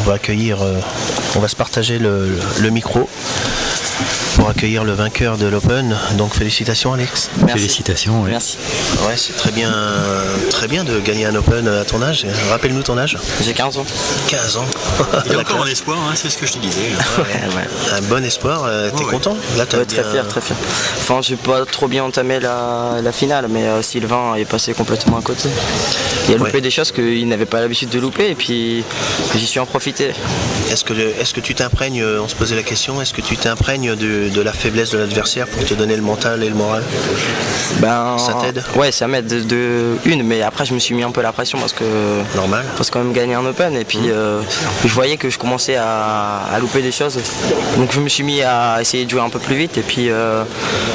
On va accueillir, on va se partager le micro pour accueillir le vainqueur de l'Open. Donc félicitations Alex. Merci. Félicitations. Oui. Merci. Ouais, c'est très bien de gagner un Open à ton âge. Rappelle-nous ton âge. J'ai 15 ans. 15 ans. Il y a encore un espoir, hein, c'est ce que je te disais. Ouais. Un bon espoir. T'es content là, très fier. Enfin, j'ai pas trop bien entamé la finale, mais Sylvain est passé complètement à côté. Il a loupé des choses qu'il n'avait pas l'habitude de louper, et puis j'y suis en profité. Est-ce que tu t'imprègnes, on se posait la question, est-ce que tu t'imprègnes de la faiblesse de l'adversaire pour te donner le mental et le moral? Ça t'aide? Ouais, ça m'aide mais après je me suis mis un peu la pression parce que normal. Faut quand même gagner un Open, et puis je voyais que je commençais à louper des choses, donc je me suis mis à essayer de jouer un peu plus vite, et puis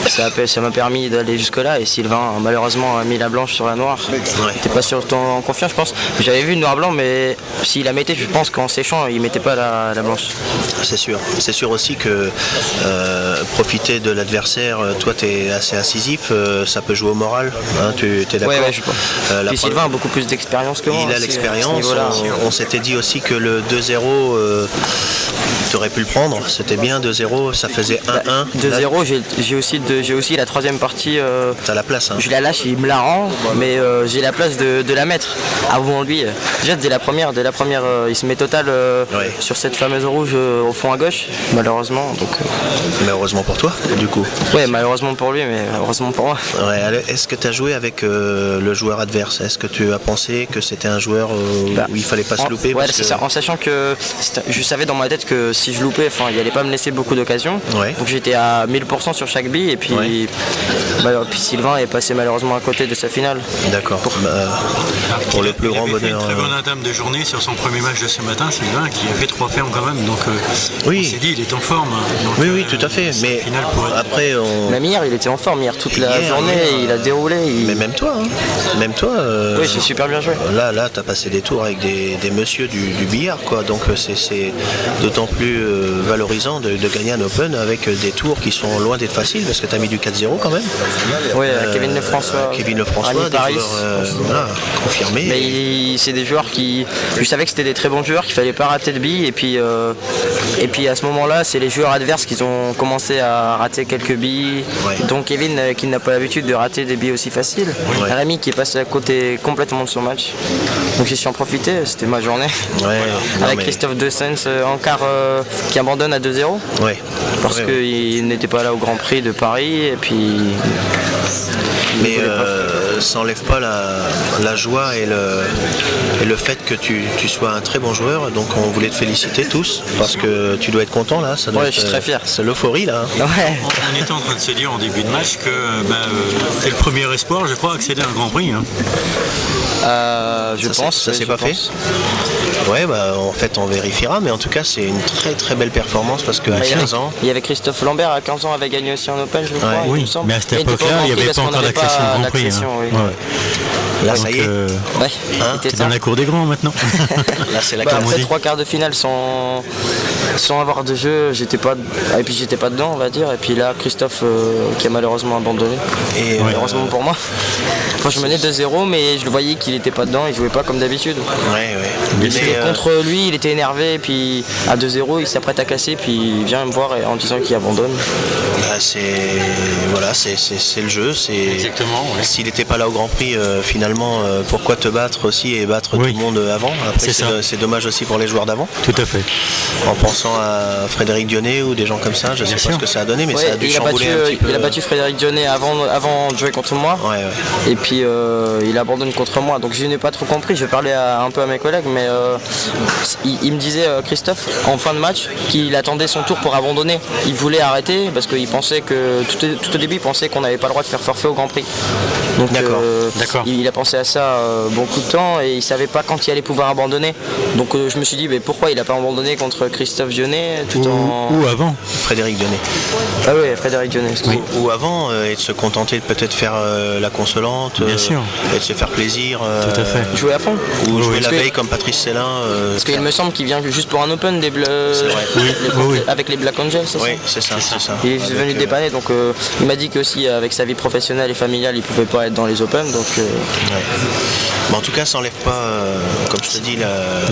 ça m'a permis d'aller jusque là. Et Sylvain malheureusement a mis la blanche sur la noire. T'es pas sûr en confiance, je pense. J'avais vu le noir-blanc, mais s'il la mettait, je pense qu'en séchant il mettait pas la blanche. C'est sûr aussi que profiter de l'adversaire, toi tu es assez incisif, ça peut jouer au moral, hein, tu es d'accord? Ouais, je pense. Puis Sylvain a beaucoup plus d'expérience que moi. Il a l'expérience, on s'était dit aussi que le 2-0, tu aurais pu le prendre, c'était bien, 2-0, ça faisait 1-1. 2-0, j'ai aussi la troisième partie. T'as la place, hein. Je la lâche, il me la rend, mais j'ai la place de la mettre avant lui. Déjà dès la première, il se met total sur cette fameuse rouge au fond à gauche, malheureusement. Mais heureusement pour toi, du coup. Ouais, malheureusement pour lui, mais heureusement pour moi. Ouais, est-ce que tu as joué avec le joueur adverse? Est-ce que tu as pensé que c'était un joueur où il fallait pas se louper? Ouais, c'est ça. En sachant que je savais dans ma tête que si je loupais, il allait pas me laisser beaucoup d'occasions. Ouais. Donc j'étais à 1000% sur chaque bille, et puis, puis Sylvain est passé malheureusement à côté de sa finale. D'accord. Pour le plus grand bonheur. Il a fait une très bonne entame de journée sur son premier match de ce matin, Sylvain, qui a fait 3 fermes quand même. Donc on s'est dit, il est en forme. Donc, oui, tout à fait. Mais après, même hier, il était en forme. Hier, toute la journée, il a déroulé. Mais même toi, oui, j'ai super bien joué. Là, t'as passé des tours avec des messieurs du billard, quoi. Donc c'est d'autant plus valorisant de gagner un Open avec des tours qui sont loin d'être faciles, parce que t'as mis du 4-0 quand même. Oui, Kevin Lefrançois. Des joueurs confirmés. Mais c'est des joueurs qui... Je savais que c'était des très bons joueurs, qu'il fallait pas rater de billes, et puis à ce moment-là, c'est les joueurs adverses qui ont commencé à rater quelques billes. Donc Kevin, qui n'a pas l'habitude de rater des billes aussi faciles. Rémi qui est passé à côté complètement de son match. Donc j'y suis en profité, c'était ma journée. Avec Christophe De Sens en quart qui abandonne à 2-0. Parce qu'il n'était pas là au Grand Prix de Paris, et puis... Mais ça n'enlève pas la joie et le fait que tu sois un très bon joueur. Donc on voulait te féliciter tous, parce que tu dois être content là. Ça doit je suis très fier. C'est l'euphorie là. On était en train de se dire en début de match que c'est le premier espoir, je crois, accéder à un Grand Prix. Hein. Je pense. Ça s'est pas fait. Ouais, en fait on vérifiera, mais en tout cas c'est une très très belle performance, parce qu'à 15 ans... Il y avait Christophe Lambert à 15 ans, avait gagné aussi un Open, je crois. Oui, mais à cette époque-là, il n'y avait pas encore d'accession au Grand Prix. Là, donc, ça y est. c'est dans la cour des grands maintenant. Là, c'est la après 3 quarts de finale sans avoir de jeu, j'étais pas dedans, on va dire. Et puis là, Christophe qui a malheureusement abandonné. Et malheureusement pour moi. Enfin, je menais 2-0, mais je le voyais qu'il était pas dedans, il jouait pas comme d'habitude. Contre lui, il était énervé, et puis à 2-0, il s'apprête à casser, puis il vient me voir en disant qu'il abandonne. C'est le jeu. Exactement. S'il n'était pas là au Grand Prix, finalement, pourquoi te battre aussi et battre tout le monde avant? Après, c'est dommage aussi pour les joueurs d'avant. Tout à fait. En pensant à Frédéric Dionnet ou des gens comme ça, je ne sais pas ce que ça a donné, mais ça a dû chambouler un petit peu. Il a battu Frédéric Dionnet avant de jouer contre moi. Et puis il abandonne contre moi. Donc je n'ai pas trop compris. Je parlais un peu à mes collègues, mais il me disait, Christophe, en fin de match, qu'il attendait son tour pour abandonner. Il voulait arrêter parce qu'il pensait que tout au début il pensait qu'on n'avait pas le droit de faire forfait au Grand Prix. Donc il a pensé à ça beaucoup de temps et il savait pas quand il allait pouvoir abandonner. Donc je me suis dit pourquoi il a pas abandonné contre Christophe Dionnet ou avant Frédéric Dionnet. Ah oui, Frédéric Dionnet. Oui. Ou avant et de se contenter de peut-être faire la consolante et de se faire plaisir. Tout à fait. Jouer à fond. Ou jouer la veille comme Patrice Célin. Parce qu'il me semble qu'il vient juste pour un Open des Bleus avec les Black Angels, c'est ça? Oui, c'est ça. Il est venu dépanner, donc il m'a dit qu'aussi avec sa vie professionnelle et familiale, il pouvait pas être dans les Open. Donc, en tout cas, ça n'enlève pas, comme je te dis,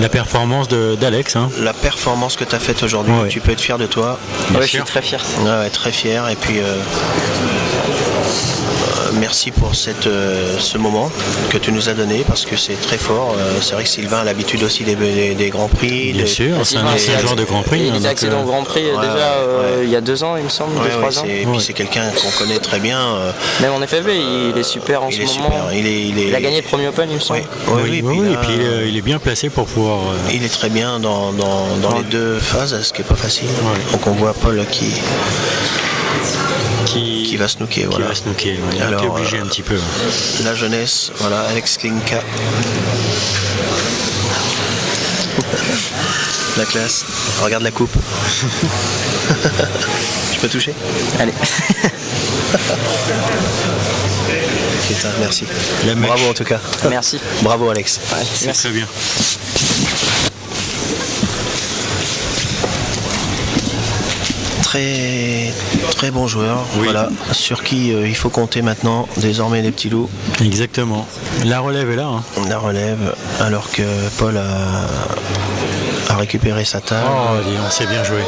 la performance d'Alex. Hein. La performance que tu as faite aujourd'hui, tu peux être fier de toi. Je suis très fier. Très fier. Et puis, merci pour ce moment que tu nous as donné parce que c'est très fort. C'est vrai que Sylvain a l'habitude aussi des Grands Prix. Bien sûr, c'est un ancien joueur de Grand Prix. Il a accédé au Grand Prix déjà il y a 2 ans, il me semble, 2-3 ans. Et puis c'est quelqu'un qu'on connaît très bien. Même en FFV, il est super en ce moment. Il a gagné le premier Open, il me semble. Oui, et puis il est bien placé pour pouvoir... Il est très bien dans les deux phases, ce qui n'est pas facile. Donc on voit Paul qui va snooker. Qui va snooker, il a été obligé un petit peu. La jeunesse, Alex Klinka. La classe. Regarde la coupe. Je peux toucher? Allez. Putain, merci. Bravo en tout cas. Merci. Bravo Alex. C'est très bien. Très bon joueur, sur qui il faut compter maintenant, désormais les petits loups. Exactement. La relève est là. Hein. La relève, alors que Paul a récupéré sa table. Oh, on s'est bien joué.